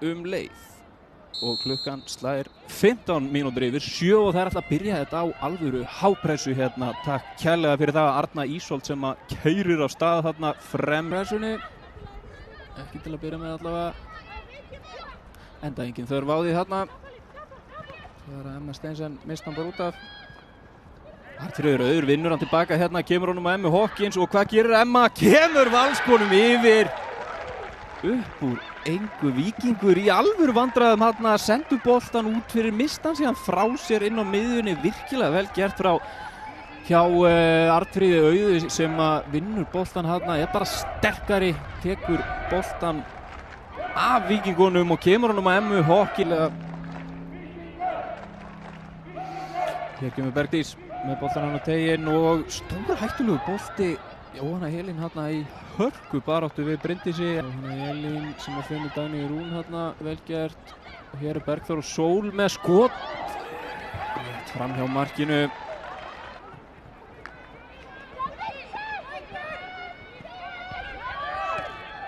leið og klukkan slær 15 mínútur yfir 7 og það er alltaf að byrja þetta á alvöru hápressu hérna. Takk kærlega fyrir það Arna Ísolt sem að keyrir á stað þarna frempressunni. Ekki til að byrja með allavega. Enda engin þörf á því þarna. Þegar að Emma Steinsen mist hann bara út af. Arnfríður Auður vinnur hann tilbaka hérna, kemur honum á Emmu Hawkins og hvað gerir Emma? Kemur Valskonum yfir. Upp úr engu, Víkingur í alvöru vandræðum hérna, sendur boltan út fyrir, mistan síðan frá sér inn á miðjunni, virkilega vel gert frá hjá Arnfríði Auður sem að vinnur boltan hérna, er bara sterkari, tekur boltan af Víkingunum og kemur honum á Emmu Hawkins. Hér kemur Bergdís með boltan hann á teginn og stór hættulegu bolti. Jóhanna Helín hérna í hörku baráttu við Bryndísi. Jóhanna Helín sem að finna Dagný Rún hérna, vel gert. Og hér er Bergþór og Sól með skot. Rétt fram hjá markinu.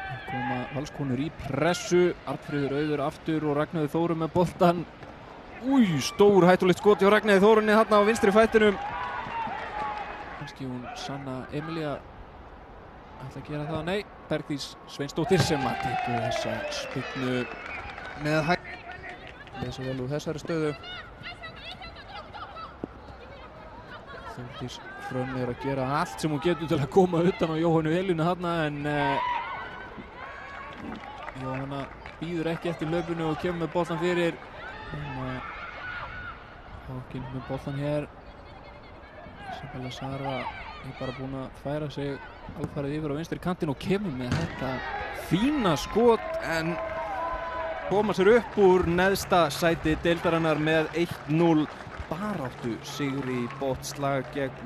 Það koma Valskonur í pressu. Arnfríður Auður aftur og Ragnheiður Þórunn með boltan. Új, stór hættulegt skot hjá Ragnheiði Þórunni hérna á vinstri fætinum. Kannski hún Sanna Emilía ætla að gera það, nei, Bergdís Sveinsdóttir sem að tekur þessa spyrnu með hæg. Lesa vel úr þessari stöðu. Þórdís Frönn er að gera allt sem hún getur til að koma utan á Jóhannu Helínu þarna en Jóhanna býður ekki eftir hlaupinu og kemur með boltan fyrir. Hawkins með boltan hér. Isabella Sara er bara búin að færa sig alfarið yfir á vinstri kantinn og kemur með þetta fína skot en koma sér upp úr neðsta sæti deildarinnar með 1-0 baráttu sigri í botslag gegn